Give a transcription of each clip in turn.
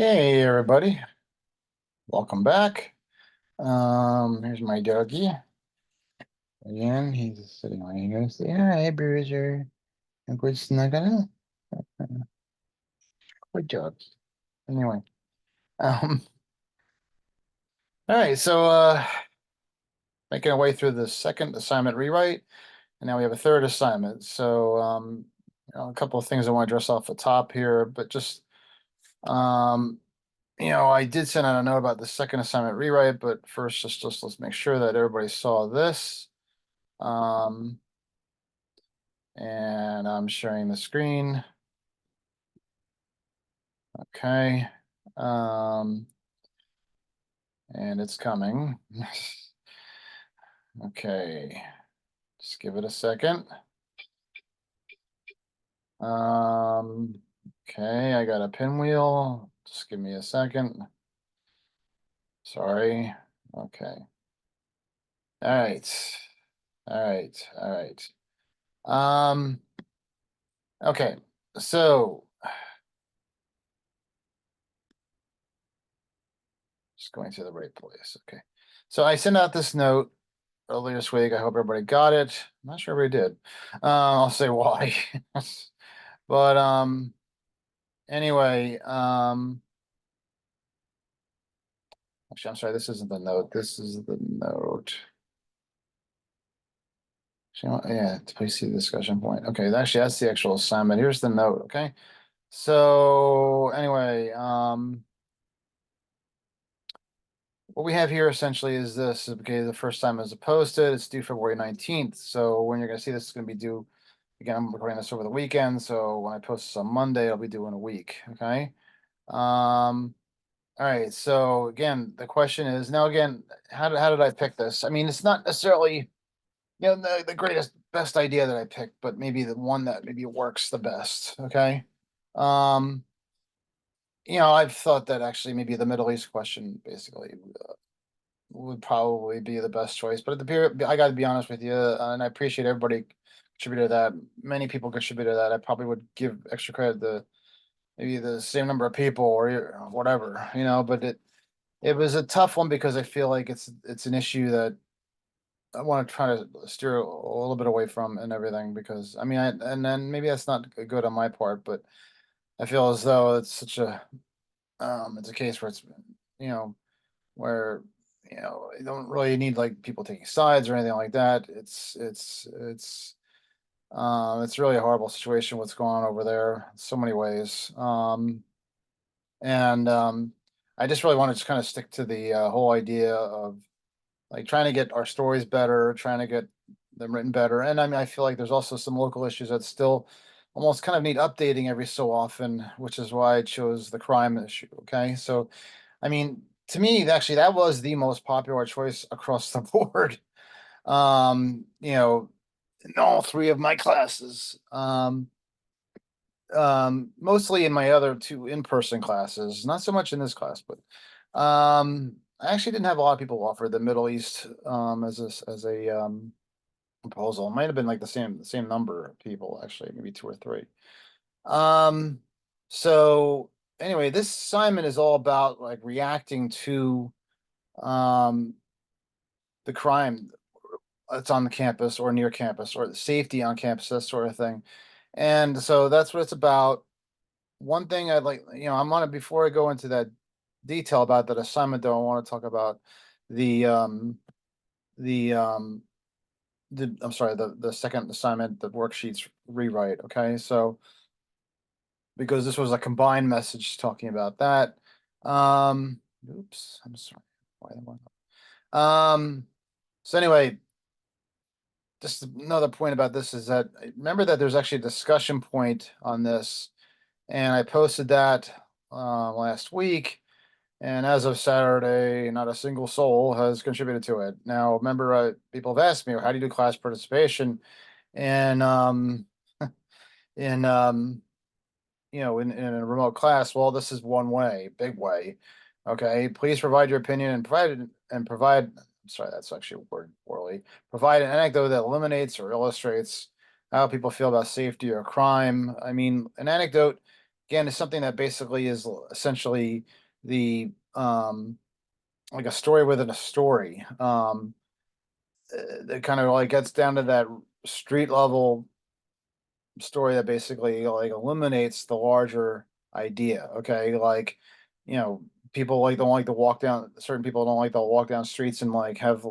Hey everybody, welcome back. Here's my doggy. Again, he's sitting right here. Say, hi, Bruiser. And good snuggle. Good job. Anyway, um, all right, so making our way through the second assignment rewrite, and now we have a third assignment. So a couple of things I want to address off the top here, but just um, I did send out a note about the second assignment rewrite, but first, just let's make sure that everybody saw this. Um, And I'm sharing the screen. Okay. Um, and it's coming. Okay. Just give it a second. Okay, I got a pinwheel. Just give me a second. Sorry. Okay. All right. All right. All right. Um, okay. So just going to the right place. Okay. So I sent out this note earlier this week. I hope everybody got it. I'm not sure everybody did. I'll say why. But anyway, actually, I'm sorry, this isn't the note. This is the note. Yeah, please see the discussion point. Okay, actually, that's the actual assignment. Here's the note. Okay. So anyway, what we have here essentially is this. Okay, the first time it was posted, it's due February 19th. So when you're gonna see this, it's gonna be due. Again, I'm recording this over the weekend, so when I post this on Monday, I'll be due in a week. Okay. All right. So again, the question is now again, how did I pick this? I mean, it's not necessarily the greatest best idea that I picked, but maybe the one that maybe works the best. Okay. Um, I've thought that actually maybe the Middle East question basically would probably be the best choice. But at the period, I got to be honest with you, and I appreciate everybody contributed to that. Many people contributed to that. I probably would give extra credit to maybe the same number of people or whatever, but it was a tough one because I feel like it's an issue that I want to try to steer a little bit away from and everything because I mean and then maybe that's not good on my part, but I feel as though it's such a it's a case where it's you know where you don't really need like people taking sides or anything like that. It's really a horrible situation what's going on over there in so many ways. And I just really want to just kind of stick to the whole idea of like trying to get our stories better, trying to get them written better. And I mean, I feel like there's also some local issues that still almost kind of need updating every so often, which is why I chose the crime issue. Okay. So, I mean, to me, actually, that was the most popular choice across the board. In all three of my classes. Mostly in my other two in-person classes, not so much in this class, but I actually didn't have a lot of people offer the Middle East as a proposal. It might have been like the same number of people, actually, maybe two or three. Um, so anyway, this assignment is all about like reacting to um the crime that's on the campus or near campus or the safety on campus, that sort of thing. And so that's what it's about. One thing I'd like, I'm on it before I go into that detail about that assignment, though, I want to talk about the the I'm sorry, the second assignment, the worksheets rewrite. Okay, so because this was a combined message talking about that. Oops, I'm sorry. Why am so anyway, just another point about this is that remember that there's actually a discussion point on this, and I posted that last week. And as of Saturday, not a single soul has contributed to it. Now, remember, people have asked me, how do you do class participation? And in in a remote class, well, this is one way, big way. Okay, please provide your opinion and provide. I'm sorry, that's actually a word poorly. Provide an anecdote that illuminates or illustrates how people feel about safety or crime. I mean, an anecdote again, is something that basically is essentially the like a story within a story. That kind of like gets down to that street level story that basically like eliminates the larger idea. Okay, like people like don't like to walk down. Certain people don't like to walk down streets and like have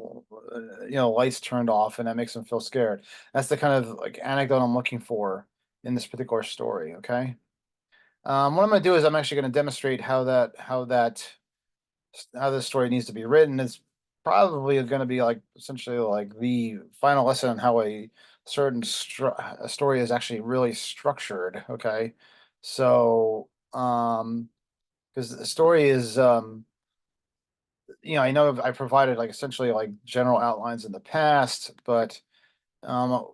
lights turned off, and that makes them feel scared. That's the kind of like anecdote I'm looking for in this particular story. Okay. What I'm going to do is I'm actually going to demonstrate how this story needs to be written. It's probably going to be like essentially like the final lesson on how a certain a story is actually really structured. Okay, so because the story is I know I provided like essentially like general outlines in the past, but um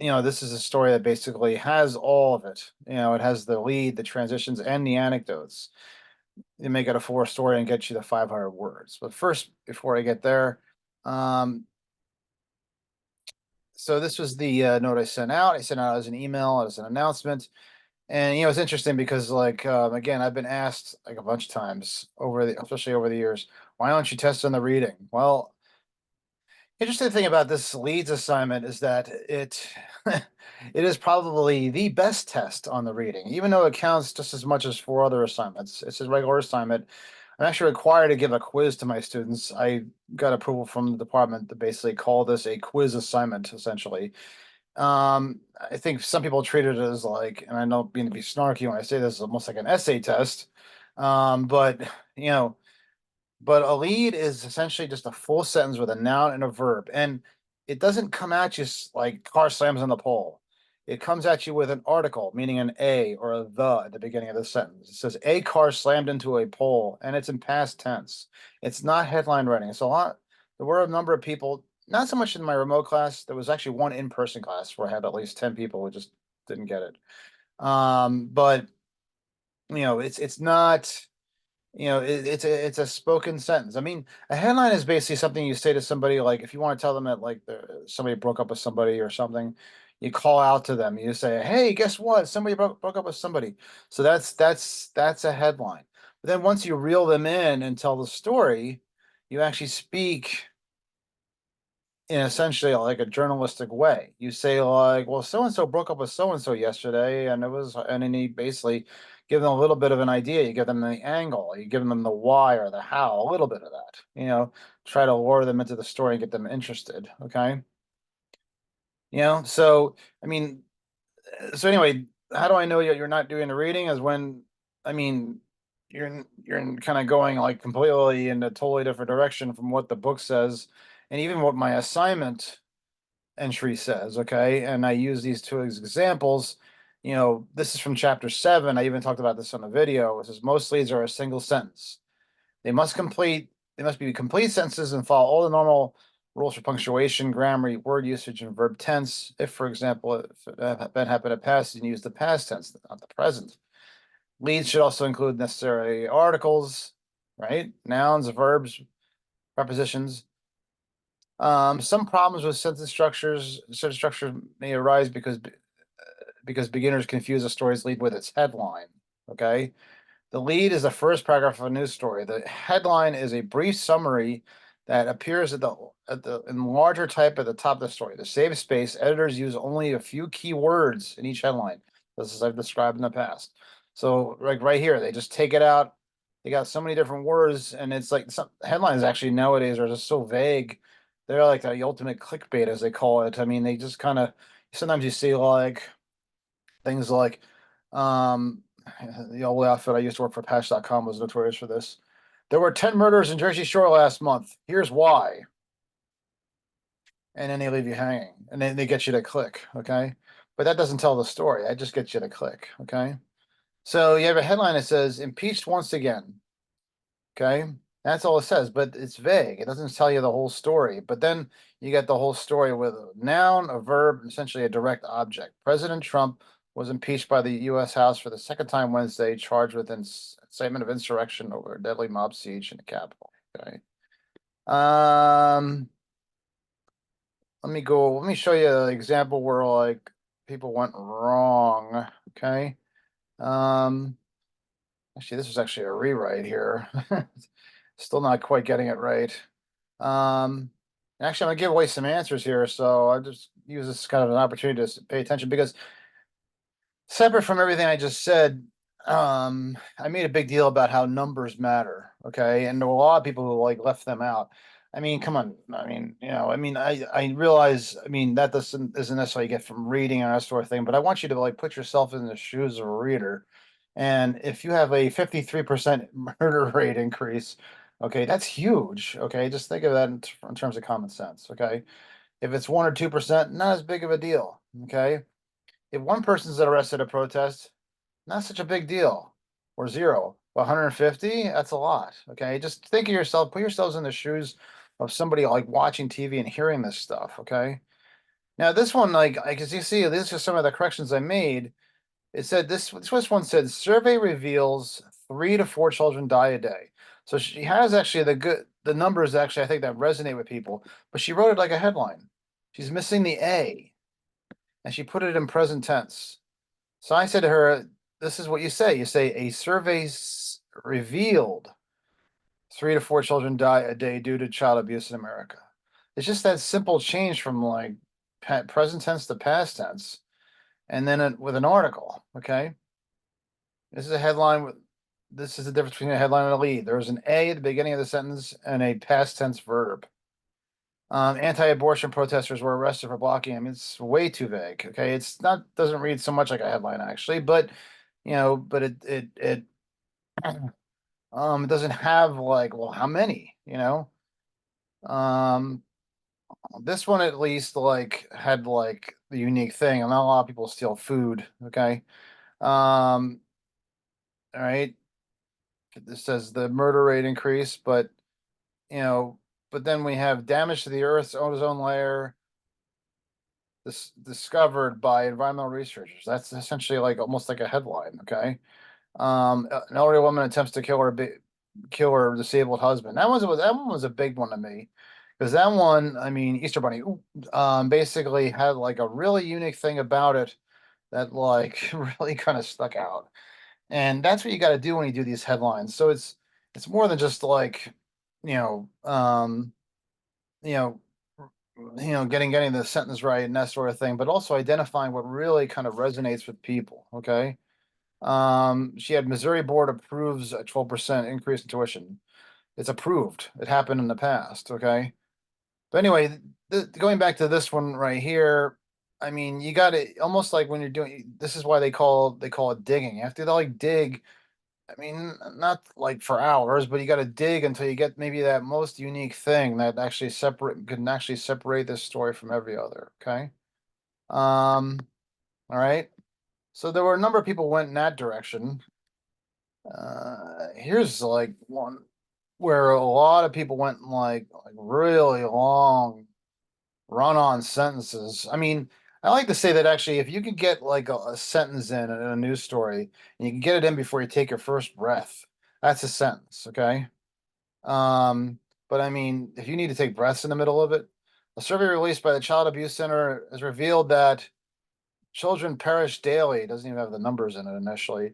this is a story that basically has all of it. It has the lead, the transitions, and the anecdotes. You make it a full story and get you the 500 words. But first, before I get there, um, so this was the note I sent out. I sent out as an email, as an announcement. And it's interesting because like again, I've been asked like a bunch of times especially over the years, why don't you test on the reading? Well, interesting thing about this Leeds assignment is that it it is probably the best test on the reading, even though it counts just as much as four other assignments. It's a regular assignment. I'm actually required to give a quiz to my students. I got approval from the department to basically call this a quiz assignment, essentially. I think some people treat it as like, and I don't mean to be snarky when I say this, almost like an essay test. But you know, but a lead is essentially just a full sentence with a noun and a verb. And it doesn't come at you like car slams on the pole. It comes at you with an article, meaning an a or a the at the beginning of the sentence. It says a car slammed into a pole, and it's in past tense. It's not headline writing. It's a lot. There were a number of people, not so much in my remote class. There was actually one in-person class where I had at least 10 people who just didn't get it. But it's not it's a spoken sentence. I mean, a headline is basically something you say to somebody, like if you want to tell them that like somebody broke up with somebody or something, you call out to them. You say, "Hey, guess what? Somebody broke up with somebody." So that's a headline. But then once you reel them in and tell the story, you actually speak in essentially like a journalistic way. You say like, well, so and so broke up with so and so yesterday, and then he basically give them a little bit of an idea. You give them the angle, you give them the why or the how, a little bit of that. Try to lure them into the story and get them interested. Okay. So I mean, so anyway, how do I know you're not doing the reading? Is when, I mean, you're kind of going like completely in a totally different direction from what the book says, and even what my assignment entry says. Okay, and I use these two as examples. This is from chapter 7. I even talked about this on a video. It says most leads are a single sentence. They must be complete sentences and follow all the normal rules for punctuation, grammar, word usage, and verb tense. If, for example, if an event happened in past, you can use the past tense, not the present. Leads should also include necessary articles, right? Nouns, verbs, prepositions. Some problems with sentence structures may arise because beginners confuse a story's lead with its headline. Okay. The lead is the first paragraph of a news story. The headline is a brief summary that appears in larger type at the top of the story. To save space, editors use only a few key words in each headline. This is I've described in the past. So like right here, they just take it out. They got so many different words, and it's like some headlines actually nowadays are just so vague. They're like the ultimate clickbait, as they call it. I mean, they just kind of sometimes you see like things like um the old outfit I used to work for Patch.com was notorious for this. There were 10 murders in Jersey Shore last month. Here's why. And then they leave you hanging. And then they get you to click. Okay. But that doesn't tell the story. That just gets you to click. Okay. So you have a headline that says impeached once again. Okay. That's all it says, but it's vague. It doesn't tell you the whole story. But then you get the whole story with a noun, a verb, essentially a direct object. President Trump was impeached by the U.S. House for the second time Wednesday, charged with incitement of insurrection over a deadly mob siege in the Capitol. Okay. Um, let me show you an example where like people went wrong. Okay. Um, Actually, this was actually a rewrite here. Still not quite getting it right. Actually, I'm gonna give away some answers here, so I just use this kind of an opportunity to pay attention because separate from everything I just said, I made a big deal about how numbers matter. Okay, and there were a lot of people who like left them out. I mean, come on. I mean, I realize. I mean, that doesn't isn't necessarily get from reading and that sort of thing. But I want you to like put yourself in the shoes of a reader. And if you have a 53% murder rate increase, okay, that's huge. Okay, just think of that in terms of common sense. Okay, if it's 1 or 2%, not as big of a deal. Okay, if one person's arrested at a protest, not such a big deal. Or zero. 150, that's a lot. Okay. Just think of yourself, put yourselves in the shoes of somebody like watching TV and hearing this stuff. Okay. Now, this one, like, as you see, these are some of the corrections I made. It said this one said survey reveals 3 to 4 children die a day. So she has actually the numbers actually, I think that resonate with people, but she wrote it like a headline. She's missing the A and she put it in present tense. So I said to her, this is what you say. You say a survey revealed 3 to 4 children die a day due to child abuse in America. It's just that simple change from like present tense to past tense, and then with an article. Okay, this is a headline. This is the difference between a headline and a lead. There's an A at the beginning of the sentence and a past tense verb. Anti-abortion protesters were arrested for blocking. I mean, it's way too vague. Okay, it's not doesn't read so much like a headline actually, but but it doesn't have like, well, how many? Um, this one at least like had like the unique thing, and not a lot of people steal food. Okay, all right. This says the murder rate increase, but you know, but then we have damage to the Earth's ozone layer. This discovered by environmental researchers. That's essentially like almost like a headline. Okay. An elderly woman attempts to kill her disabled husband. That one was a big one to me because that one, I mean, Easter Bunny, basically had like a really unique thing about it that like really kind of stuck out. And that's what you got to do when you do these headlines. So it's more than just like, you know, um, you know, getting the sentence right and that sort of thing, but also identifying what really kind of resonates with people. Okay. She had Missouri board approves a 12% increase in tuition. It's approved. It happened in the past. Okay. But anyway, going back to this one right here, I mean, you got it almost like when you're doing this is why they call it digging. You have to like dig. I mean, not like for hours, but you got to dig until you get maybe that most unique thing that actually separate this story from every other. Okay. All right. So there were a number of people went in that direction. Here's like one where a lot of people went like really long run-on sentences. I mean, I like to say that actually, if you could get like a sentence in a news story and you can get it in before you take your first breath, that's a sentence, okay? Um, but I mean, if you need to take breaths in the middle of it, a survey released by the Child Abuse Center has revealed that children perish daily. It doesn't even have the numbers in it initially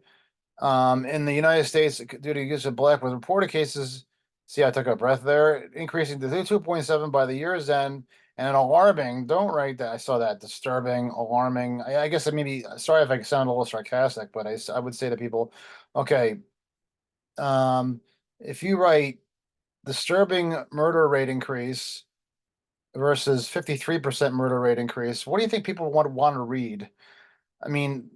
in the United States, due to use of black, with reported cases, see, I took a breath there, increasing to 2.7 by the year's end, and an alarming, don't write that, I saw that, disturbing, alarming. I guess maybe, sorry if I sound a little sarcastic, but I would say to people, okay, um, if you write disturbing murder rate increase versus 53% murder rate increase, what do you think people want to read? I mean,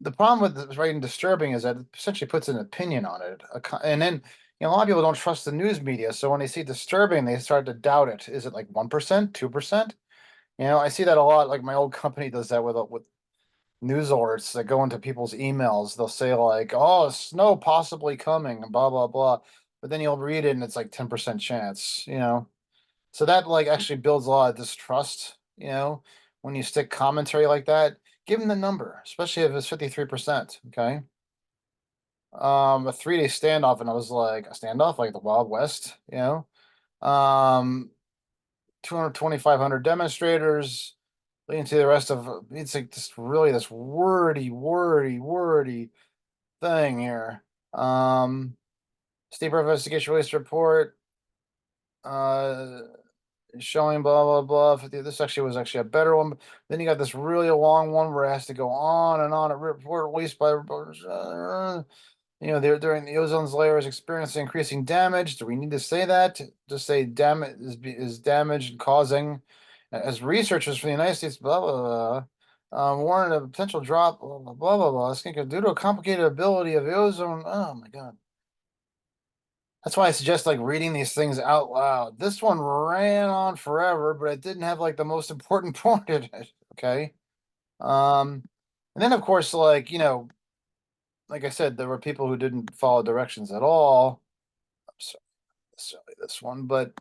the problem with writing disturbing is that it essentially puts an opinion on it. And then, a lot of people don't trust the news media. So when they see disturbing, they start to doubt it. Is it like 1%, 2%? I see that a lot. Like my old company does that with news alerts that go into people's emails. They'll say like, "Oh, snow possibly coming," and blah blah blah. But then you'll read it and it's like 10% chance. So that like actually builds a lot of distrust, when you stick commentary like that. Give them the number, especially if it's 53%. Okay. A 3-day standoff, and I was like, a standoff, like the Wild West. Um, 2,500 demonstrators leading to the rest of it's like just really this wordy thing here. State Bureau of Investigation released a report, uh, showing blah, blah, blah. This actually was actually a better one. Then you got this really long one where it has to go on and on. A report released by, they're during the ozone's layer is experiencing increasing damage. Do we need to say that? Just say damage is damage causing, as researchers from the United States, blah blah blah, warned of a potential drop, blah blah blah blah blah. Due to a complicated ability of the ozone. Oh my god. That's why I suggest like reading these things out loud. This one ran on forever, but it didn't have like the most important point in it. Okay. Um, and then of course, like, like I said, there were people who didn't follow directions at all. I'm sorry, necessarily this one, but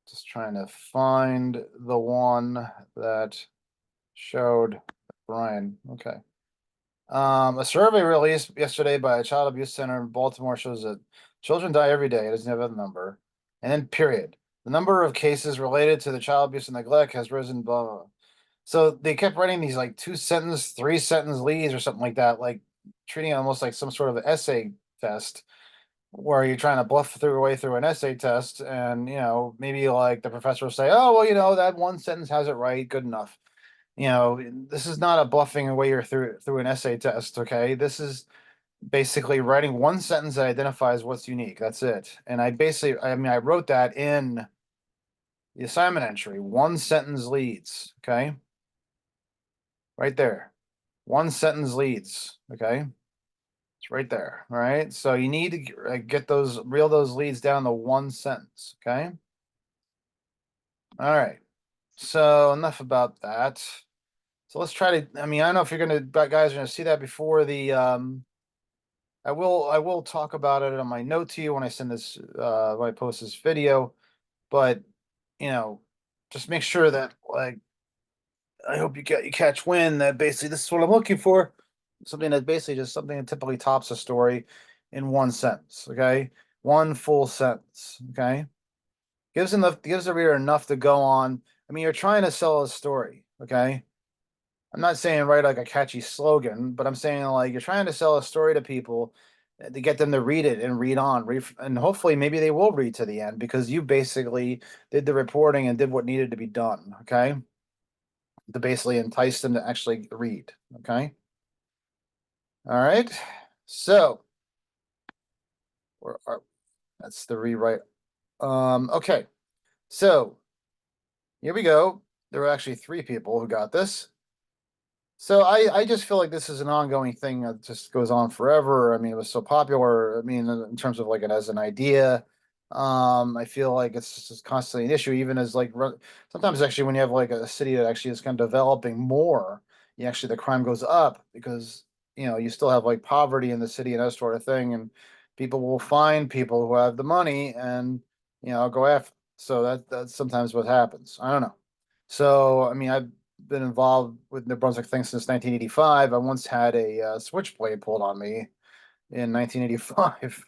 just trying to find the one that showed Brian. Okay. A survey released yesterday by a child abuse center in Baltimore shows that children die every day. It doesn't have a number. And then period. The number of cases related to the child abuse and neglect has risen, blah, blah, blah. So they kept writing these like 2 sentence, 3 sentence leads or something like that, like treating it almost like some sort of essay test where you're trying to bluff through your way through an essay test. And, maybe like the professor will say, oh, well, that one sentence has it right. Good enough. This is not a bluffing away you're through an essay test. Okay. This is basically writing one sentence that identifies what's unique. That's it. And I wrote that in the assignment entry, 1 sentence leads. Okay. Right there. 1 sentence leads. Okay. It's right there. All right. So you need to reel those leads down to 1 sentence. Okay. All right. So enough about that. So let's try to, I don't know if guys are gonna see that before the, I will talk about it on my note to you when I send this, when I post this video, but, you know, just make sure that like, I hope you catch wind that basically this is what I'm looking for. Something that basically just something that typically tops a story in 1 sentence. Okay. One full sentence. Okay. Gives the reader enough to go on. You're trying to sell a story. Okay. I'm not saying write like a catchy slogan, but I'm saying like you're trying to sell a story to people to get them to read it and read on, and hopefully maybe they will read to the end because you basically did the reporting and did what needed to be done. Okay. To basically entice them to actually read. Okay. All right. So that's the rewrite. Okay. So here we go. There were actually 3 people who got this. So I just feel like this is an ongoing thing that just goes on forever. It was so popular. In terms of like it as an idea, I feel like it's just constantly an issue. Even as like sometimes actually when you have like a city that actually is kind of developing more, the crime goes up because you still have like poverty in the city and that sort of thing, and people will find people who have the money and go after. So that's sometimes what happens. I don't know. So I've been involved with New Brunswick things since 1985. I once had a switchblade pulled on me in 1985.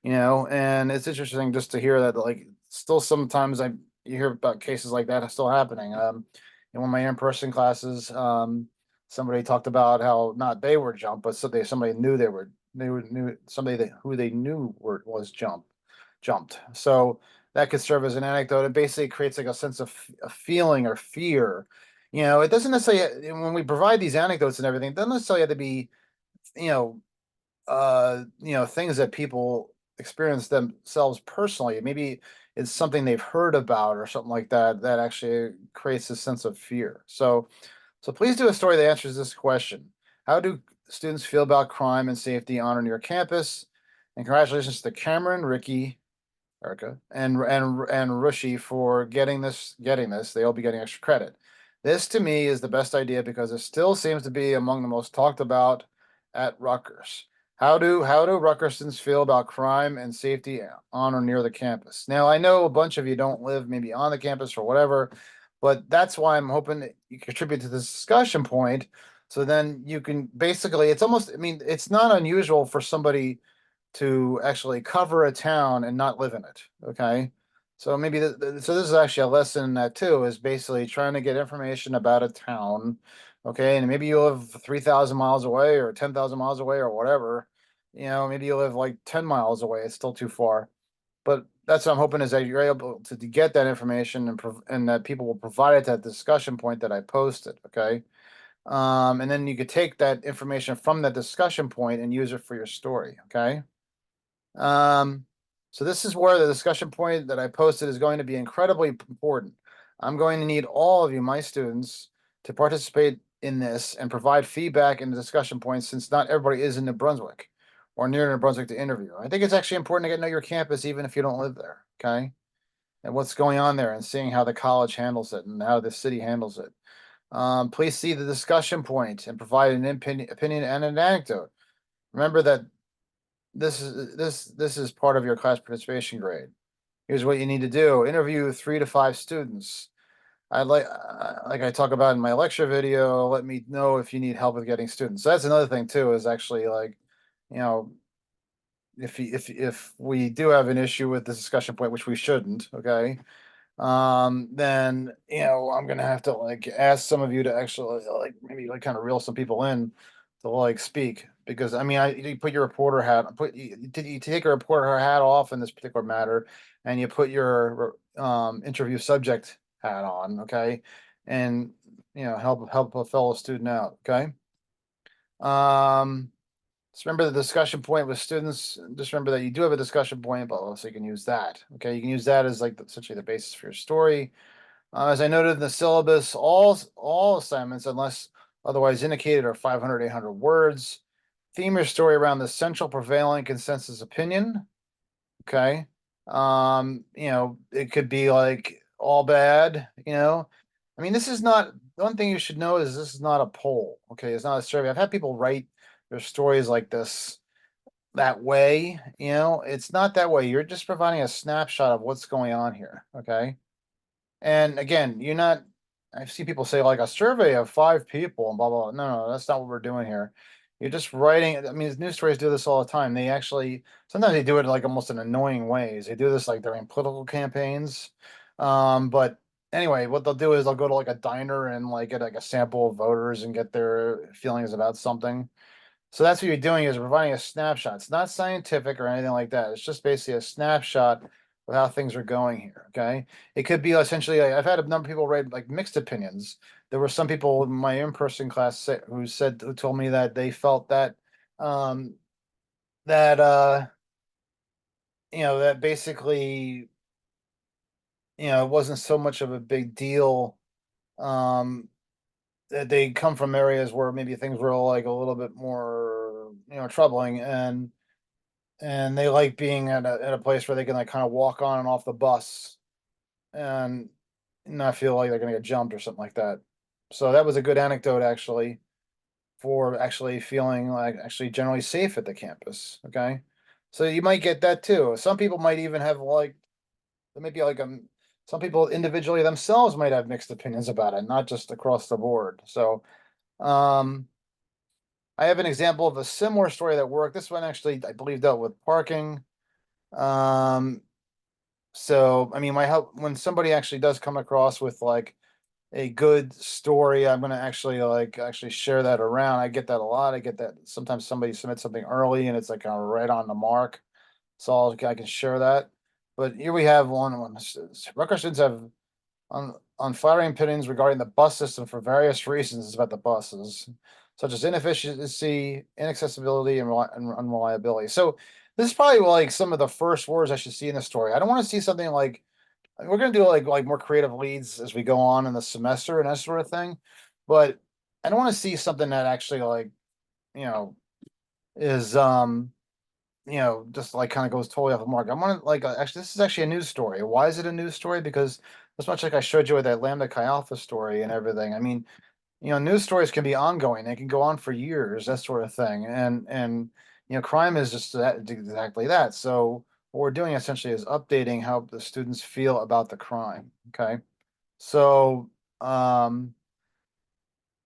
And it's interesting just to hear that, like, still sometimes you hear about cases like that are still happening. In one of my in-person classes, somebody talked about how not they were jumped, but somebody knew knew somebody who they knew was jumped. So that could serve as an anecdote. It basically creates like a sense of a feeling or fear. It doesn't necessarily, when we provide these anecdotes and everything, it doesn't necessarily have to be, you know, things that people experience themselves personally. Maybe it's something they've heard about or something like that that actually creates a sense of fear. So please do a story that answers this question. How do students feel about crime and safety on your campus? And congratulations to Cameron, Ricky, Erica, and Rushi for getting this. They'll be getting extra credit. This to me is the best idea because it still seems to be among the most talked about at Rutgers. How do Rutgers students feel about crime and safety on or near the campus? Now I know a bunch of you don't live maybe on the campus or whatever, but that's why I'm hoping that you contribute to this discussion point. So then you can basically, it's almost, it's not unusual for somebody to actually cover a town and not live in it. Okay. So maybe so this is actually a lesson in that too, is basically trying to get information about a town. Okay, and maybe you live 3,000 miles away or 10,000 miles away or whatever. Maybe you live like 10 miles away. It's still too far. But that's what I'm hoping is that you're able to get that information and that people will provide it at the discussion point that I posted. Okay. And then you could take that information from that discussion point and use it for your story. Okay. Um, so this is where the discussion point that I posted is going to be incredibly important. I'm going to need all of you, my students, to participate in this and provide feedback in the discussion points since not everybody is in New Brunswick or near New Brunswick to interview. I think it's actually important to get to know your campus even if you don't live there, okay? And what's going on there and seeing how the college handles it and how the city handles it. Please see the discussion point and provide an opinion and an anecdote. Remember that this is part of your class participation grade. Here's what you need to do. Interview 3 to 5 students. I'd like I talk about in my lecture video, let me know if you need help with getting students. So that's another thing too, is actually like, you know, if we do have an issue with the discussion point, which we shouldn't, okay, then I'm gonna have to like ask some of you to actually like maybe like kind of reel some people in to like speak because I mean you put your reporter hat you take a reporter hat off in this particular matter and you put your interview subject hat on, okay, and help a fellow student out, okay. um just remember the discussion point with students. Just remember that you do have a discussion point, but so you can use that. Okay, you can use that as like essentially the basis for your story. As I noted in the syllabus, all assignments, unless otherwise indicated, are 500, 800 words. Theme your story around the central prevailing consensus opinion. Okay. It could be like all bad, I mean, this is not one thing you should know is this is not a poll. Okay, it's not a survey. I've had people write their stories like this that way, it's not that way. You're just providing a snapshot of what's going on here. Okay. And again, you're not, I've seen people say like a survey of 5 people and blah, blah, blah. No, that's not what we're doing here. You're just writing. I mean, news stories do this all the time. They actually, sometimes they do it like almost in annoying ways. They do this like during political campaigns. But anyway, what they'll do is they'll go to like a diner and like get like a sample of voters and get their feelings about something. So that's what you're doing is providing a snapshot. It's not scientific or anything like that. It's just basically a snapshot of how things are going here. Okay. It could be essentially, like, I've had a number of people write like mixed opinions. There were some people in my in-person class who told me that they felt that, um, that, that basically, it wasn't so much of a big deal. Um, that they come from areas where maybe things were like a little bit more, troubling and they like being at a place where they can like kind of walk on and off the bus and not feel like they're gonna get jumped or something like that. So that was a good anecdote actually for actually feeling like actually generally safe at the campus. Okay. So you might get that too. Some people might even have like maybe like some people individually themselves might have mixed opinions about it, not just across the board. So um I have an example of a similar story that worked. This one actually, I believe, dealt with parking. Um, so I mean, my help when somebody actually does come across with like a good story, I'm gonna actually actually share that around. I get that a lot. I get that sometimes somebody submits something early and it's like kind of right on the mark. So I can share that. But here we have one. Rutgers students have unflattering opinions regarding the bus system for various reasons. It's about the buses, such as inefficiency, inaccessibility, and unreliability. So this is probably like some of the first words I should see in the story. I don't want to see something like we're gonna do like more creative leads as we go on in the semester and that sort of thing, but I don't want to see something that actually like you know is just like kind of goes totally off the mark. I want to like actually this is actually a news story. Why is it a news story? Because as much like I showed you with that Lambda Chi Alpha story and everything, I mean, news stories can be ongoing. They can go on for years, that sort of thing. And crime is just exactly that. So what we're doing essentially is updating how the students feel about the crime. Okay. So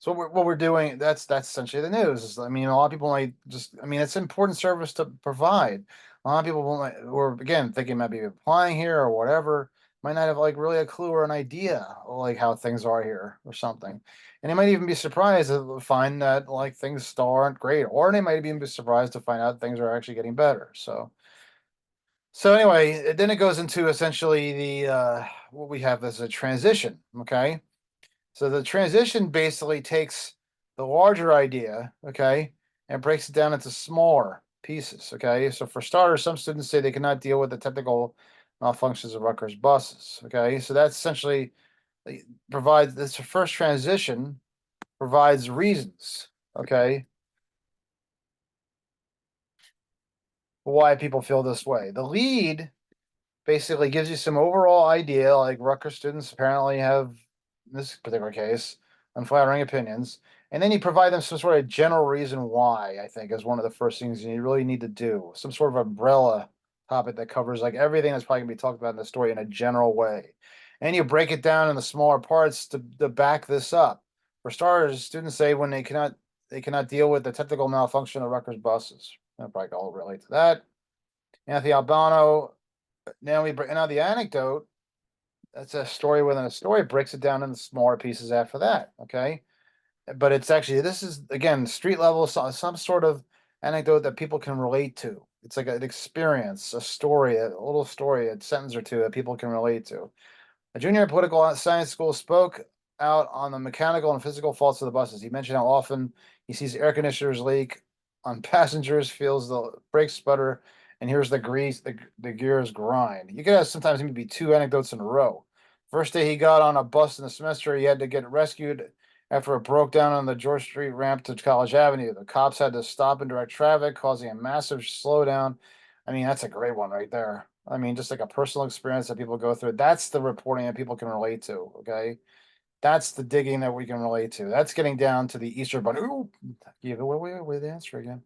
what we're doing, that's essentially the news. I mean, a lot of people might just, I mean, it's an important service to provide. A lot of people might, or again, thinking maybe applying here or whatever. might not have like really a clue or an idea like how things are here or something. And they might even be surprised to find that like things still aren't great, or they might even be surprised to find out things are actually getting better. So anyway, then it goes into essentially the what we have as a transition. Okay. So the transition basically takes the larger idea, okay, and breaks it down into smaller pieces, okay. So for starters, some students say they cannot deal with the technical malfunctions of Rutgers buses, okay. So that's essentially provides this first transition provides reasons, okay, why people feel this way. The lead basically gives you some overall idea, like Rutgers students apparently have, in this particular case, unflattering opinions. And then you provide them some sort of general reason why, I think, is one of the first things you really need to do. Some sort of umbrella topic that covers like everything that's probably gonna be talked about in the story in a general way. And you break it down in the smaller parts to back this up. For starters, students say when they cannot deal with the technical malfunction of Rutgers buses. I'll probably all relate to that. Anthony Albano, now we bring now the anecdote. That's a story within a story. Breaks it down into smaller pieces after that. Okay, but it's actually this is again street level, some sort of anecdote that people can relate to. It's like an experience, a story, a little story, a sentence or two that people can relate to. A junior political science school spoke out on the mechanical and physical faults of the buses. He mentioned how often he sees air conditioners leak on passengers, feels the brakes sputter, and hears the gears grind. You could have sometimes maybe two anecdotes in a row. First day he got on a bus in the semester, he had to get rescued after it broke down on the George Street ramp to College Avenue. The cops had to stop and direct traffic, causing a massive slowdown. I mean, that's a great one right there. I mean, just like a personal experience that people go through. That's the reporting that people can relate to. Okay. That's the digging that we can relate to. That's getting down to the Easter Bunny. Ooh, give away the answer again.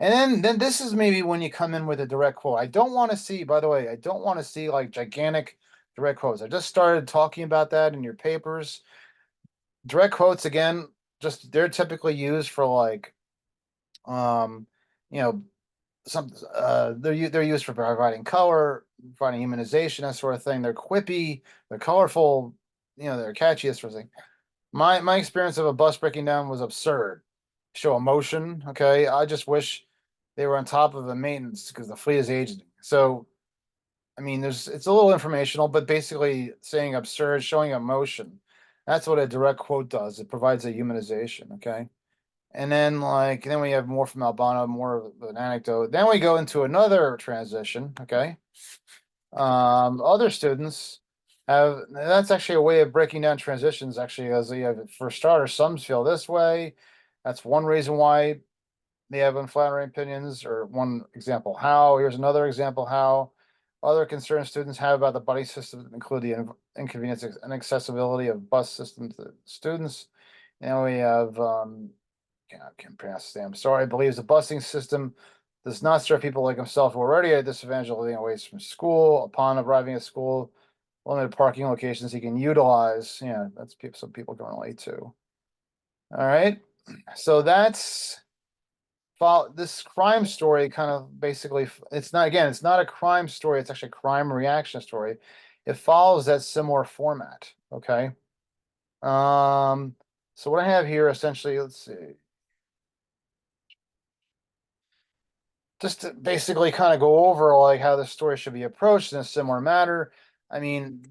And then this is maybe when you come in with a direct quote. I don't want to see, by the way, I don't want to see like gigantic direct quotes. I just started talking about that in your papers. Direct quotes again, just they're typically used for like um, you know, some they're used for providing color, providing humanization, that sort of thing. They're quippy, they're colorful, they're catchy, that sort of thing. My experience of a bus breaking down was absurd. Show emotion, okay. I just wish they were on top of the maintenance because the fleet is aging. So I mean, it's a little informational, but basically saying absurd, showing emotion. That's what a direct quote does. It provides a humanization, okay. And then we have more from Albano, more of an anecdote. Then we go into another transition. Okay. Other students have that's actually a way of breaking down transitions. Actually, as you have for starters, some feel this way. That's one reason why they have unflattering opinions, or one example how. Here's another example how. Other concerns students have about the buddy system include the inconvenience and accessibility of bus systems to students. And we have I can't pronounce his name. Sorry, believes the busing system does not serve people like himself who are already at a disadvantage of living away from school. Upon arriving at school, limited parking locations he can utilize. Yeah, that's people, some people can relate to. All right, so that's this crime story. Kind of basically, it's not again, it's not a crime story. It's actually a crime reaction story. It follows that similar format. Okay. So what I have here essentially, let's see. Just to basically kind of go over like how the story should be approached in a similar manner. I mean,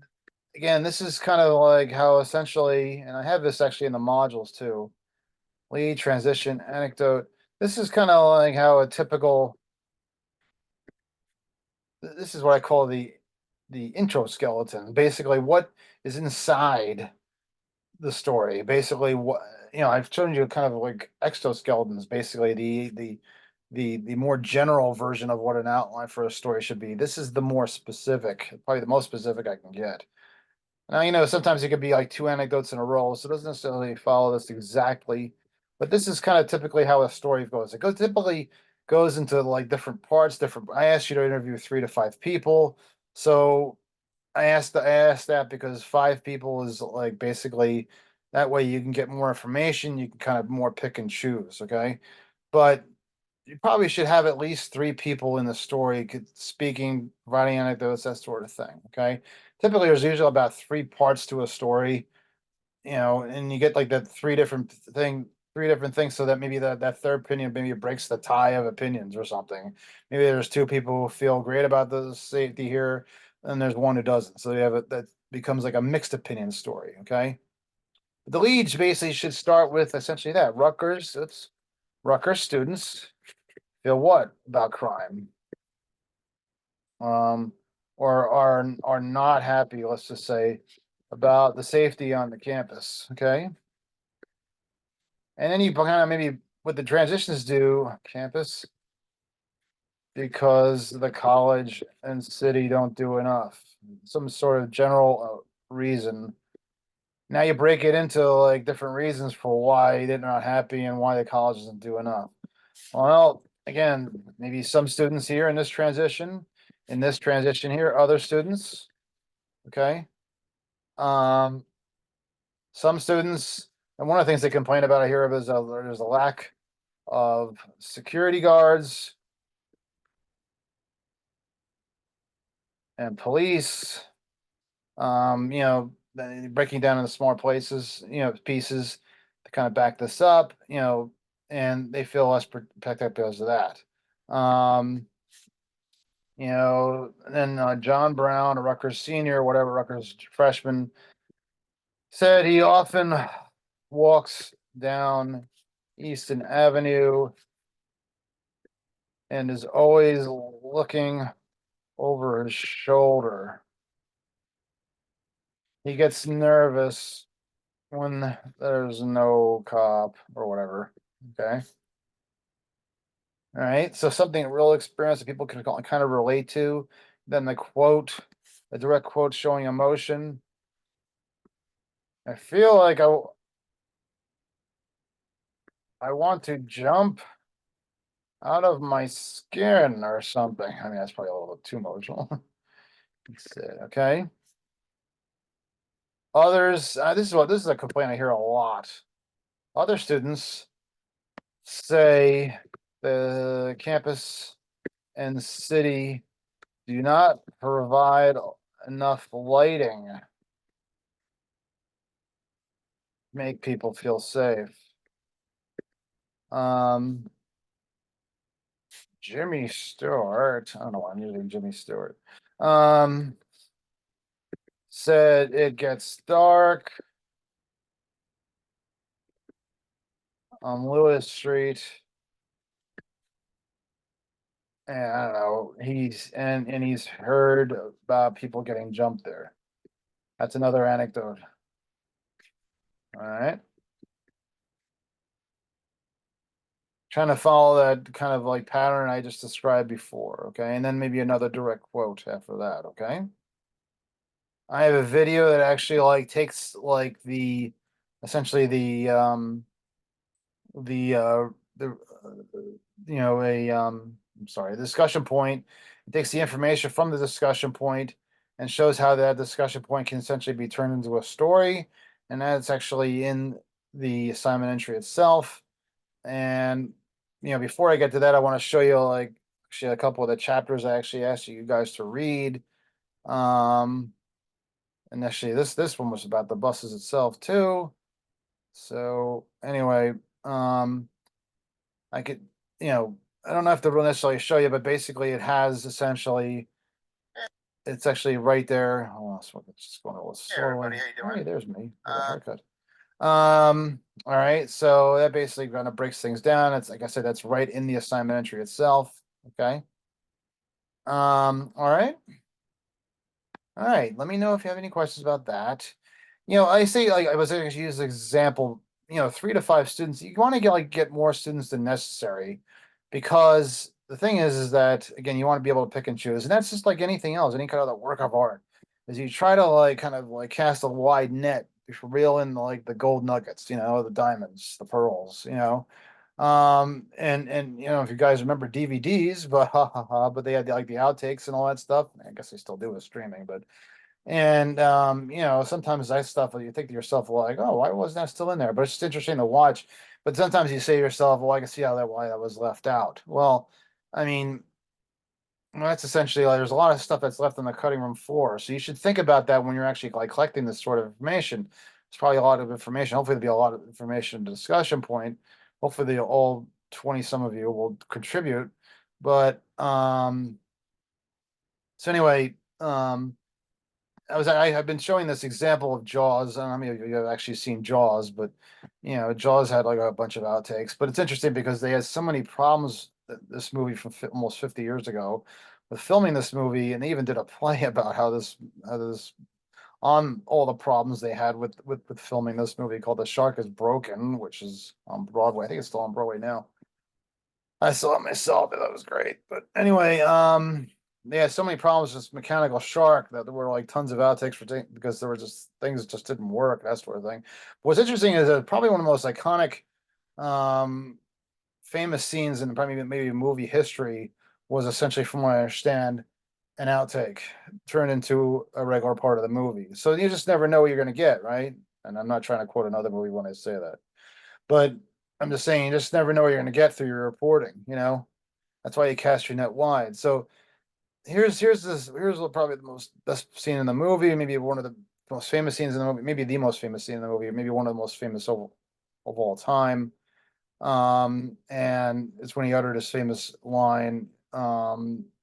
again, this is kind of like how essentially, and I have this actually in the modules too. Lead, transition, anecdote. This is kind of like how a typical. This is what I call the intro skeleton. Basically, what is inside the story. Basically, what I've shown you kind of like exoskeletons. Basically, the more general version of what an outline for a story should be. This is the more specific, probably the most specific I can get. Now, sometimes it could be like two anecdotes in a row, so it doesn't necessarily follow this exactly. But this is kind of typically how a story goes. It goes typically goes into like different parts, different. I asked you to interview 3 to 5 people, so I asked that because 5 people is like basically that way you can get more information. You can kind of more pick and choose. Okay, but you probably should have at least 3 people in the story speaking, providing anecdotes, that sort of thing. Okay, typically there's usually about 3 parts to a story, and you get like that three different things, so that maybe that third opinion maybe breaks the tie of opinions or something. Maybe there's 2 people who feel great about the safety here, and there's one who doesn't. So you have it that becomes like a mixed opinion story. Okay. The leads basically should start with essentially that Rutgers students feel what about crime? Um, or are not happy, let's just say, about the safety on the campus. Okay. And then you kind of maybe what the transitions do campus because the college and city don't do enough. Some sort of general reason. Now you break it into like different reasons for why they're not happy and why the college doesn't do enough. Well, again, maybe some students here in this transition here, other students. Okay. Um, some students, and one of the things they complain about here is there's a lack of security guards and police. Breaking down into smaller places, pieces to kind of back this up, and they feel less protected because of that. Then John Brown, a Rutgers senior, whatever, Rutgers freshman, said he often walks down Easton Avenue and is always looking over his shoulder. He gets nervous when there's no cop or whatever. Okay. All right. So something real experience that people can kind of relate to. Then the direct quote showing emotion. I feel like I want to jump out of my skin or something. I mean, that's probably a little bit too emotional. Okay. Others, this is a complaint I hear a lot. Other students say the campus and city do not provide enough lighting, make people feel safe. Jimmy Stewart, I don't know why I'm using Jimmy Stewart. Said it gets dark on Lewis Street. And I don't know, he's heard about people getting jumped there. That's another anecdote. All right. Trying to follow that kind of like pattern I just described before, okay? And then maybe another direct quote after that, okay? I have a video that actually like takes like essentially the I'm sorry, the discussion point. It takes the information from the discussion point and shows how that discussion point can essentially be turned into a story, and that's actually in the assignment entry itself. And before I get to that, I want to show you like actually a couple of the chapters I actually asked you guys to read. And actually this one was about the buses itself too. So anyway, I could, I don't have to necessarily show you, but basically it has essentially, it's actually right there. Hold on, so it's just going a little slowly. Everybody, how you doing? Hey, there's me with a haircut. All right, so that basically kind of breaks things down. It's like I said, that's right in the assignment entry itself. Okay. All right. All right. Let me know if you have any questions about that. I say like I was going to use an example, 3 to 5 students. You want to get more students than necessary, because the thing is that again, you want to be able to pick and choose, and that's just like anything else, any kind of work of art, is you try to like kind of like cast a wide net before reel in like the gold nuggets, the diamonds, the pearls, and if you guys remember DVDs, but they had like the outtakes and all that stuff. I guess they still do with streaming, but and sometimes that stuff you think to yourself like, oh, why wasn't that still in there? But it's just interesting to watch. But sometimes you say to yourself, well, I can see why that was left out. Well, I mean, Well, that's essentially like, there's a lot of stuff that's left on the cutting room floor. So you should think about that when you're actually like collecting this sort of information. It's probably a lot of information. Hopefully, there'll be a lot of information discussion point. Hopefully, all 20 some of you will contribute. But so anyway, I have been showing this example of Jaws. I don't know how many of you have actually seen Jaws, but Jaws had like a bunch of outtakes. But it's interesting because they had so many problems this movie from almost 50 years ago with filming this movie, and they even did a play about how this on all the problems they had with filming this movie called The Shark is Broken, which is on Broadway. I think it's still on Broadway now. I saw it myself, and that was great. But anyway, they had so many problems with this mechanical shark that there were like tons of outtakes because there were just things that just didn't work, that sort of thing. But what's interesting is that probably one of the most iconic, um, famous scenes in probably maybe movie history was essentially, from what I understand, an outtake turned into a regular part of the movie. So you just never know what you're going to get, right? And I'm not trying to quote another movie when I say that, but I'm just saying you just never know what you're going to get through your reporting. That's why you cast your net wide. So here's probably the most best scene in the movie, maybe one of the most famous scenes in the movie, maybe the most famous scene in the movie, maybe one of the most famous of all time. And it's when he uttered his famous line,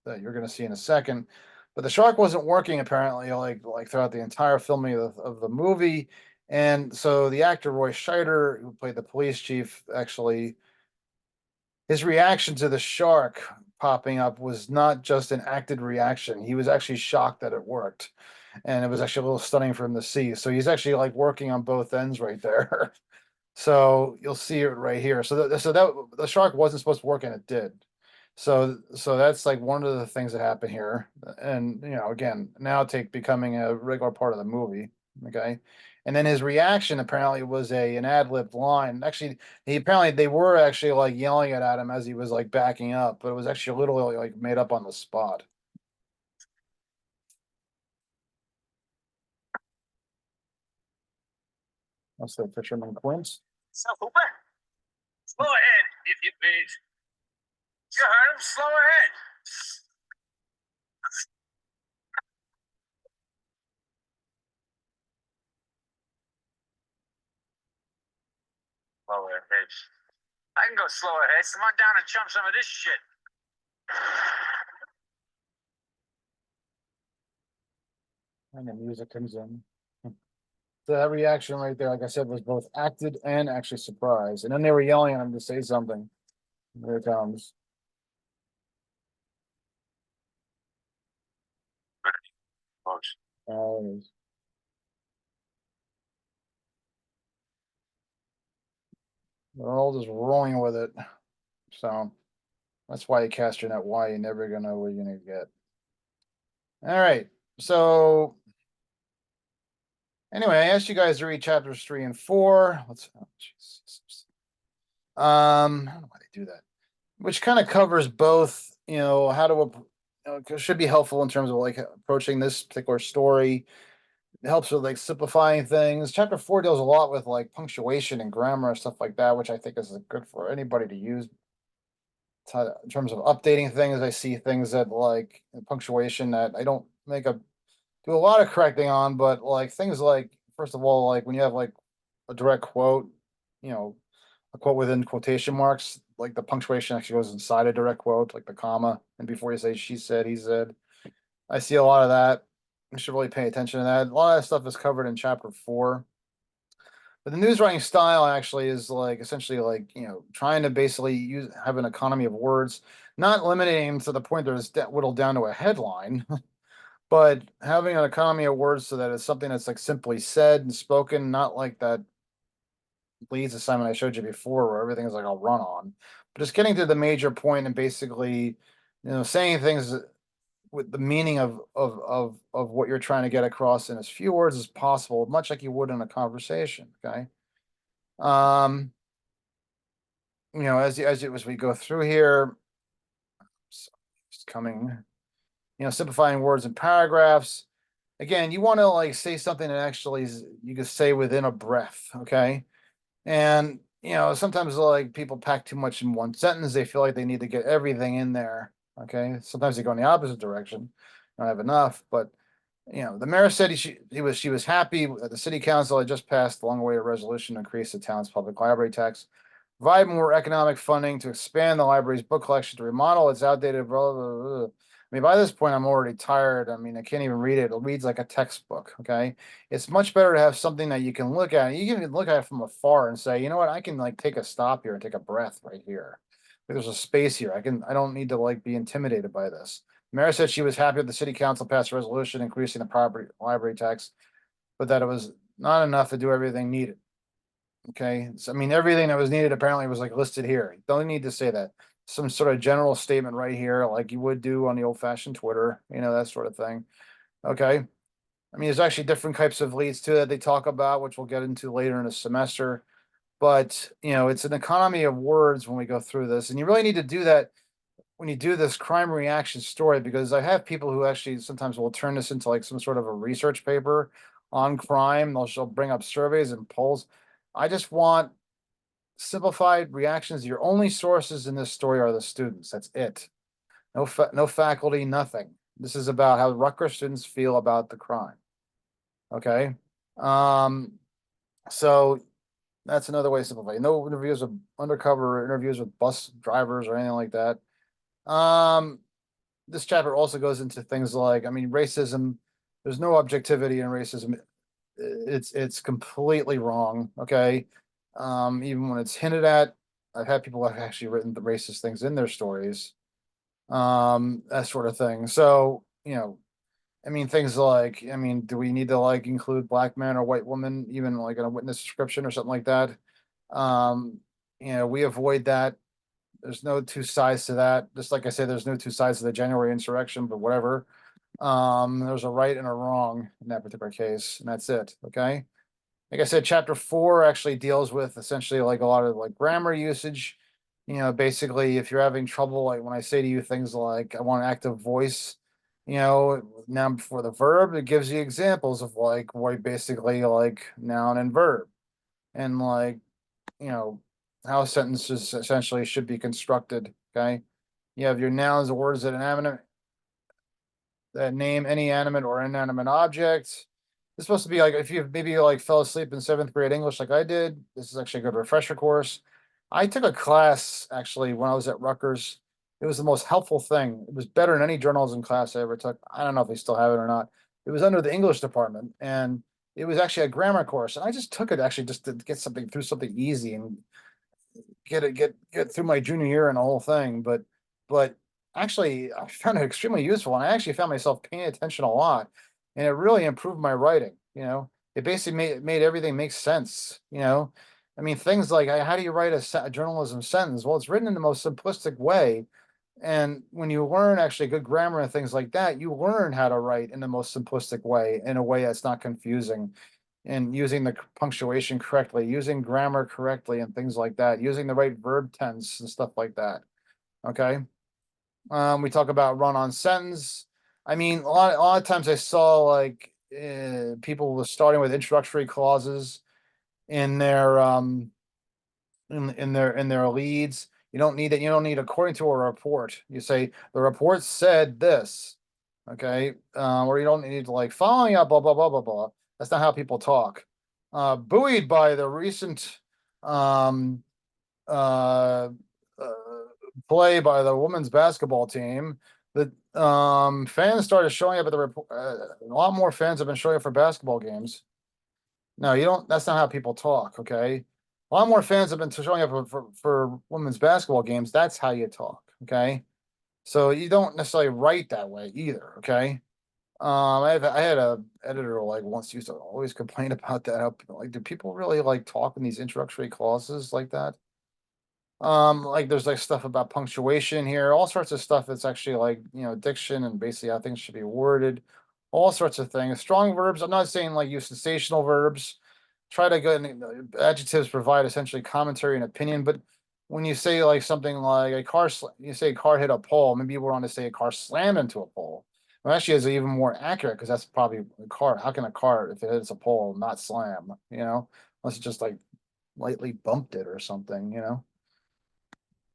that you're going to see in a second. But the shark wasn't working apparently, like throughout the entire filming of the movie. And so the actor Roy Scheider, who played the police chief, actually, his reaction to the shark popping up was not just an acted reaction. He was actually shocked that it worked. And it was actually a little stunning for him to see. So he's actually like working on both ends right there. So you'll see it right here. So that the shark wasn't supposed to work, and it did. So that's like one of the things that happened here. And again, now take becoming a regular part of the movie. Okay. And then his reaction apparently was an ad-libbed line. Actually, they were actually like yelling it at him as he was like backing up, but it was actually literally like made up on the spot. That's the fisherman Quint. So, Hooper, slow ahead, if you please. You heard him. Slow ahead. Slow ahead. I can go slow ahead. Come on down and chump some of this shit. And the music comes in. So that reaction right there, like I said, was both acted and actually surprised. And then they were yelling at him to say something. Here it comes. Folks. Uh, they're all just rolling with it. So that's why you cast your net wide. You're never gonna know what you're gonna get. All right. So anyway, I asked you guys to read chapters 3 and 4. Oh, Jesus. I don't know why they do that. Which kind of covers both, how to should be helpful in terms of like approaching this particular story. It helps with like simplifying things. Chapter 4 deals a lot with like punctuation and grammar and stuff like that, which I think is good for anybody to use. In terms of updating things, I see things that like punctuation that I don't do a lot of correcting on, but like things like, first of all, like when you have like a direct quote, you know, a quote within quotation marks, like the punctuation actually goes inside a direct quote, like the comma, and before you say she said, he said. I see a lot of that. You should really pay attention to that. A lot of that stuff is covered in chapter 4. But the news writing style actually is like essentially like, trying to basically have an economy of words, not limiting to the point that it's whittled down to a headline, but having an economy of words so that it's something that's like simply said and spoken, not like that leads assignment I showed you before where everything is like a run on, but just getting to the major point and basically, saying things with the meaning of what you're trying to get across in as few words as possible, much like you would in a conversation. Okay. Um, as we go through here, so it's coming, simplifying words and paragraphs. Again, you want to like say something that actually you can say within a breath. Okay. And sometimes like people pack too much in one sentence. They feel like they need to get everything in there. okay? Sometimes they go in the opposite direction. I don't have enough, but you know, the mayor said she was happy that the city council had just passed the long-awaited resolution to increase the town's public library tax, provide more economic funding to expand the library's book collection, to remodel its outdated blah, blah, blah, blah. I mean, by this point, I'm already tired. I mean, I can't even read it. It reads like a textbook. Okay. It's much better to have something that you can look at. You can look at it from afar and say, you know what, I can like take a stop here and take a breath right here. Like, there's a space here. I don't need to like be intimidated by this. Mayor said she was happy that the city council passed a resolution increasing the property library tax, but that it was not enough to do everything needed. Okay, so I mean, everything that was needed apparently was like listed here. You don't need to say that. Some sort of general statement right here, like you would do on the old fashioned Twitter, you know, that sort of thing. Okay. I mean, there's actually different types of leads too that they talk about, which we'll get into later in the semester. But, you know, it's an economy of words when we go through this. And you really need to do that when you do this crime reaction story, because I have people who actually sometimes will turn this into like some sort of a research paper on crime. They'll bring up surveys and polls. I just want simplified reactions. Your only sources in this story are the students. That's it. No faculty, nothing. This is about how Rutgers students feel about the crime. Okay. Um, so that's another way to simplify. No interviews with undercover interviews with bus drivers or anything like that. This chapter also goes into things like, I mean, racism. There's no objectivity in racism. It's completely wrong. Okay. Even when it's hinted at, I've had people have actually written the racist things in their stories. That sort of thing. So, you know, I mean, things like, I mean, do we need to like include black man or white woman, even like in a witness description or something like that? Um, you know, we avoid that. There's no two sides to that. Just like I said, there's no two sides to the January insurrection, but whatever. There's a right and a wrong in that particular case, and that's it. Okay. Like I said, chapter 4 actually deals with essentially like a lot of like grammar usage. You know, basically, if you're having trouble, like when I say to you things like, I want active voice, you know, noun before the verb, it gives you examples of like what basically like noun and verb. And like, you know, how sentences essentially should be constructed. Okay. You have your nouns, the words that name any animate or inanimate object. It's supposed to be like if you maybe like fell asleep in seventh grade English like I did. This is actually a good refresher course. I took a class actually when I was at Rutgers. It was the most helpful thing. It was better than any journalism class I ever took. I don't know if they still have it or not. It was under the English department, and it was actually a grammar course. And I just took it actually just to get something through something easy and get through my junior year and the whole thing. But actually I found it extremely useful, and I actually found myself paying attention a lot, and it really improved my writing. You know, it basically made everything make sense. You know, I mean, things like how do you write a journalism sentence? Well, it's written in the most simplistic way. And when you learn actually good grammar and things like that, you learn how to write in the most simplistic way, in a way that's not confusing, and using the punctuation correctly, using grammar correctly, and things like that, using the right verb tense and stuff like that. Okay. We talk about run-on sentence. I mean, a lot of times I saw like people were starting with introductory clauses in their in their leads. You don't need it. You don't need according to a report. You say the report said this. Okay. Or you don't need to like following up, blah, blah, blah, blah, blah. That's not how people talk. Buoyed by the recent um uh, uh play by the women's basketball team, the fans started showing up at the report. A lot more fans have been showing up for basketball games. No, you don't. That's not how people talk. Okay. A lot more fans have been showing up for women's basketball games. That's how you talk. Okay. So you don't necessarily write that way either. Okay. I had a editor who, like once used to always complain about that. Like, do people really like talk in these introductory clauses like that? Like there's like stuff about punctuation here, all sorts of stuff that's actually like, you know, diction and basically how things should be worded, all sorts of things. Strong verbs, I'm not saying like use sensational verbs. Try to go adjectives provide essentially commentary and opinion, but when you say like something like you say a car hit a pole, maybe you want to say a car slammed into a pole. Well, actually, is even more accurate because that's probably a car. How can a car, if it hits a pole, not slam? You know, unless it just like lightly bumped it or something. You know.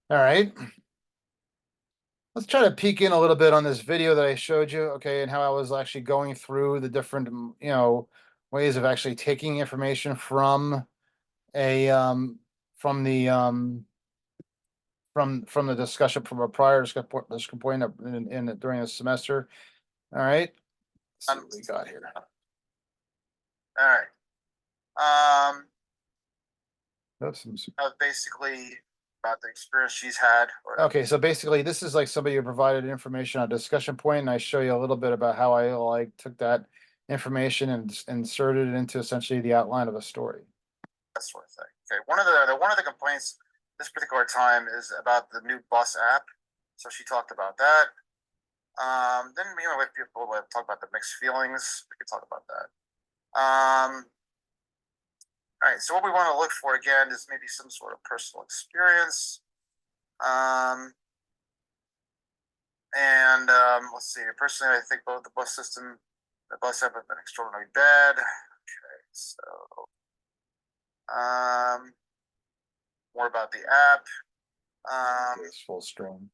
All right. let's try to peek in a little bit on this video that I showed you, okay, and how I was actually going through the different, ways of actually taking information from a, from the discussion from a prior discussion point during the semester. All right. Let's see what we got here. All right. Oops, Basically about the experience she's had. Okay, so basically this is like somebody who provided information on a discussion point, and I show you a little bit about how I like took that information and inserted it into essentially the outline of a story. That sort of thing. Okay. One of the complaints this particular time is about the new bus app. So she talked about that. Then with people talk about the mixed feelings. We could talk about that. All right, so what we want to look for again is maybe some sort of personal experience. Let's see. Personally, I think both the bus system, the bus app have been extraordinarily bad. Okay, so more about the app. It's full stream.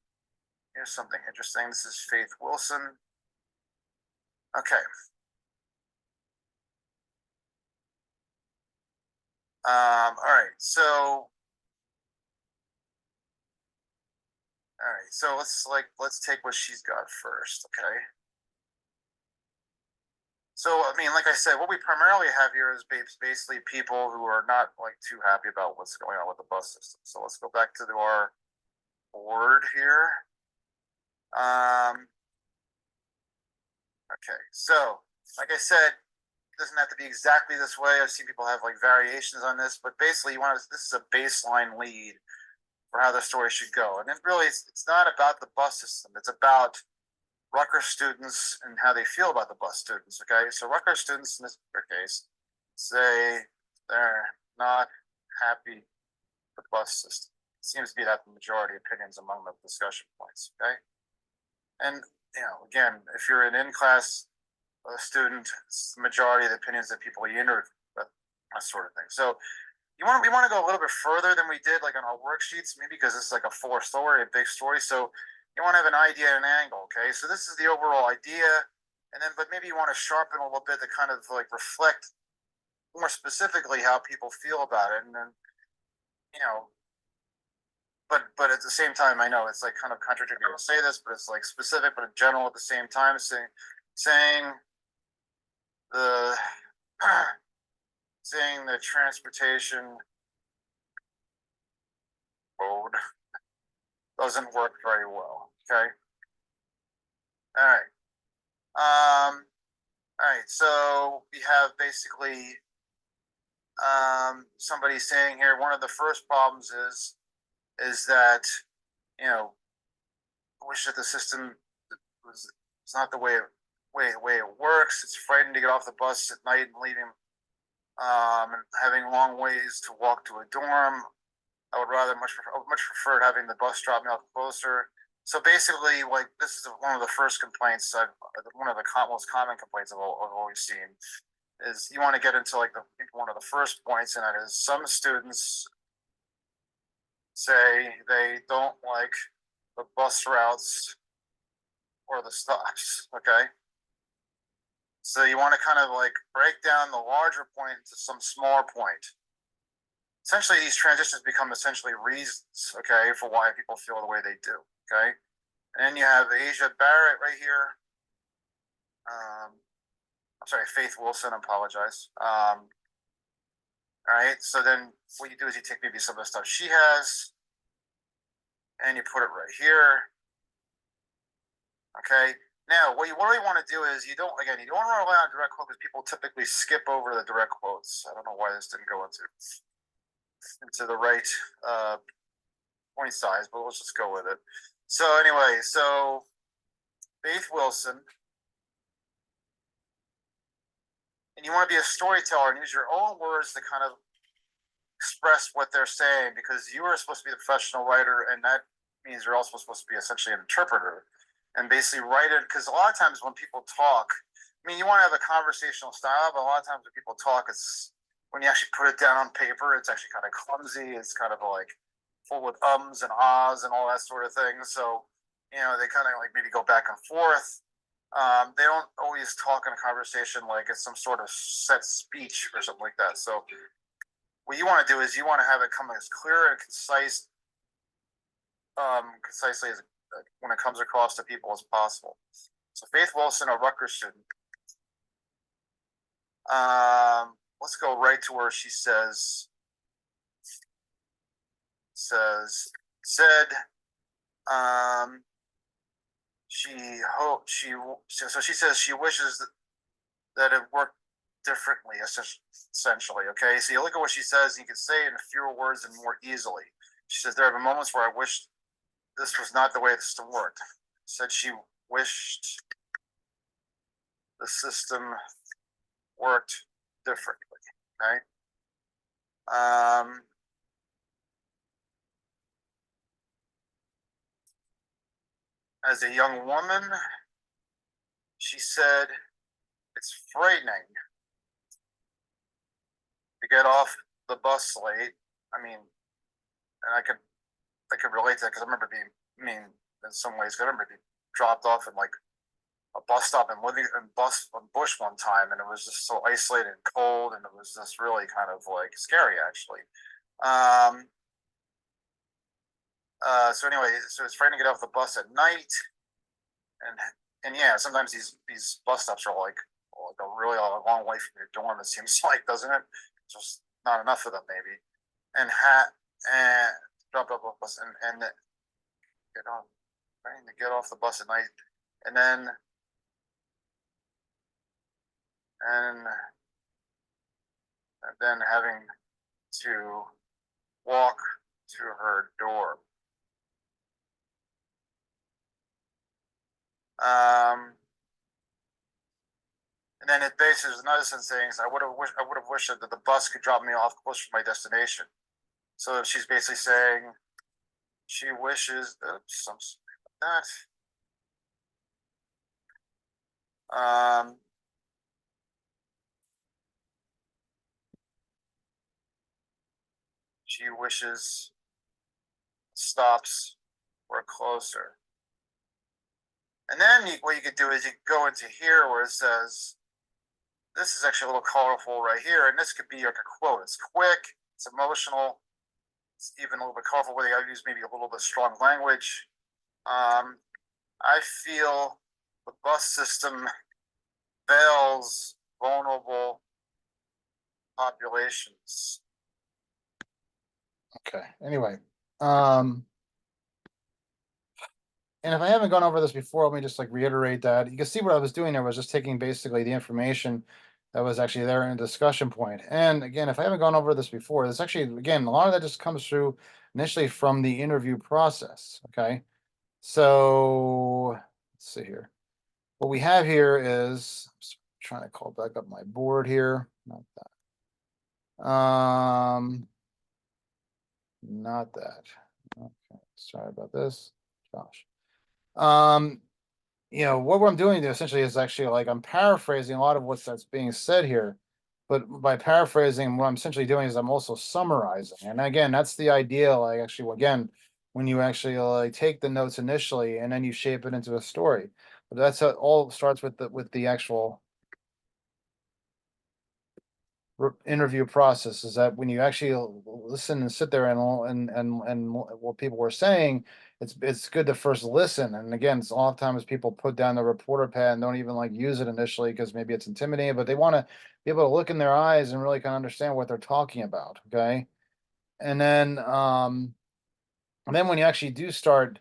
Here's something interesting. This is Faith Wilson. Okay. All right, so let's take what she's got first, okay? So I mean, like I said, what we primarily have here is basically people who are not like too happy about what's going on with the bus system. So let's go back to our board here. Okay, so like I said, it doesn't have to be exactly this way. I've seen people have like variations on this, but basically this is a baseline lead for how the story should go. And it really, it's not about the bus system. It's about Rutgers students and how they feel about the bus students. Okay, so Rutgers students in this case say they're not happy with the bus system. It seems to be that the majority opinions among the discussion points. Okay, and again, if you're an in-class student, it's the majority of the opinions that people you interview, that sort of thing. So we want to go a little bit further than we did like on our worksheets, maybe because it's like a fuller story, a big story. So you want to have an idea and an angle. Okay, so this is the overall idea, and then but maybe you want to sharpen a little bit to kind of like reflect more specifically how people feel about it, and then but at the same time, I know it's like kind of contradictory to say this, but it's like specific but in general at the same time, saying the saying the transportation mode doesn't work very well. Okay. All right. All right. So we have basically somebody saying here one of the first problems is that wish that the system was it's not the way it works. It's frightening to get off the bus at night and leaving and having long ways to walk to a dorm. I would much prefer having the bus drop me off closer. So basically, like this is one of the first complaints. One of the most common complaints I've always seen is you want to get into like one of the first points, and that is some students say they don't like the bus routes or the stops. Okay. So you want to kind of like break down the larger point into some smaller point. Essentially, these transitions become essentially reasons, okay, for why people feel the way they do, okay? And then you have Asia Barrett right here. I'm sorry, Faith Wilson, I apologize. All right, so then what you do is you take maybe some of the stuff she has and you put it right here. Okay, now what you really want to do is you don't want to rely on direct quotes because people typically skip over the direct quotes. I don't know why this didn't go into the right point size, but let's just go with it. So anyway, so Faith Wilson, and you want to be a storyteller and use your own words to kind of express what they're saying, because you are supposed to be the professional writer, and that means you're also supposed to be essentially an interpreter and basically write it. Because a lot of times when people talk, I mean, you want to have a conversational style, but a lot of times when people talk, it's when you actually put it down on paper, it's actually kind of clumsy. It's kind of like full with ums and ahs and all that sort of thing. So you know, they kind of like maybe go back and forth. They don't always talk in a conversation like it's some sort of set speech or something like that. So what you want to do is you want to have it come as clear and concise, concisely as when it comes across to people as possible. So Faith Wilson, a Rutgers student. Let's go right to where she said, she says she wishes that it worked differently, essentially. Okay, so you look at what she says, you can say it in fewer words and more easily. She says there have been moments where I wished this was not the way the system worked. Said she wished the system worked differently. Okay. As a young woman, she said it's frightening to get off the bus late. I mean, and I could relate to that because I remember being, in some ways, I remember being dropped off in like a bus stop in Bush one time, and it was just so isolated and cold, and it was just really kind of like scary, actually. So anyway, so it's frightening to get off the bus at night, and yeah, sometimes these bus stops are like a really long way from your dorm. It seems like, doesn't it? Just not enough of them, maybe. And dropped off the bus and trying to get off the bus at night, and then having to walk to her door. And then it basically is another sentence saying, I would have wished that the bus could drop me off close to my destination. So she's basically saying she wishes, something like that. She wishes stops were closer. And then what you could do is you could go into here where it says, this is actually a little colorful right here, and this could be like a quote. It's quick, it's emotional, it's even a little bit colorful where they use maybe a little bit strong language. I feel the bus system fails vulnerable populations. Okay, anyway, and if I haven't gone over this before, let me just like reiterate that. You can see what I was doing there was just taking basically the information that was actually there in a discussion point. And again, if I haven't gone over this before, this actually, again, a lot of that just comes through initially from the interview process, okay? So, let's see here. What we have here is, I'm just trying to call back up my board here, not that. Not that. Okay, sorry about this, Josh. You know, what I'm doing essentially is actually like I'm paraphrasing a lot of that's being said here, but by paraphrasing, what I'm essentially doing is I'm also summarizing. And again, that's the idea. Like actually, again, when you actually like take the notes initially and then you shape it into a story. But that's how it all starts with the actual interview process, is that when you actually listen and sit there and what people were saying, it's good to first listen. And again, it's a lot of times people put down the reporter pad and don't even like use it initially because maybe it's intimidating, but they want to be able to look in their eyes and really kind of understand what they're talking about. Okay. And then when you actually do start,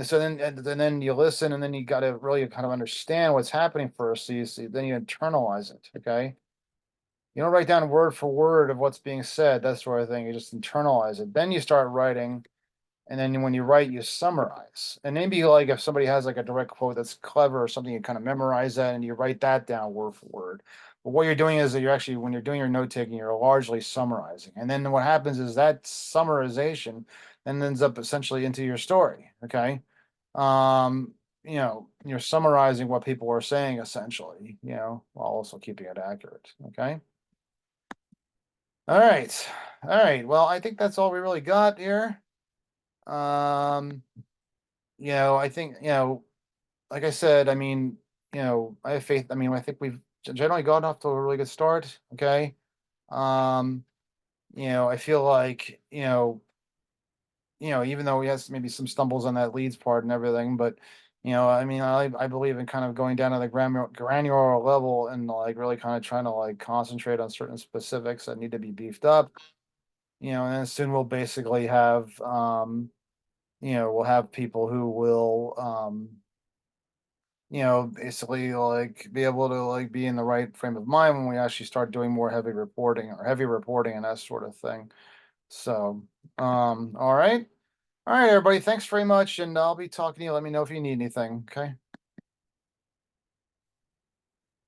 so then you listen, and then you got to really kind of understand what's happening first. So you see, then you internalize it. Okay. You don't write down word for word of what's being said, that sort of thing. You just internalize it. Then you start writing, and then when you write, you summarize. And maybe like if somebody has like a direct quote that's clever or something, you kind of memorize that and you write that down word for word. But what you're doing is that you're actually, when you're doing your note taking, you're largely summarizing. And then what happens is that summarization then ends up essentially into your story. Okay. You know, you're summarizing what people are saying essentially, you know, while also keeping it accurate. Okay. All right. All right. Well, I think that's all we really got here. I think, like I said, I mean, I have faith. I mean, I think we've generally gotten off to a really good start. Okay. Um, I feel like, even though he has maybe some stumbles on that leads part and everything, but I mean, I believe in kind of going down to the granular level and like really kind of trying to like concentrate on certain specifics that need to be beefed up. And then soon we'll basically have we'll have people who will basically like be able to like be in the right frame of mind when we actually start doing more heavy reporting and that sort of thing. So, all right. All right, everybody. Thanks very much. And I'll be talking to you. Let me know if you need anything. Okay.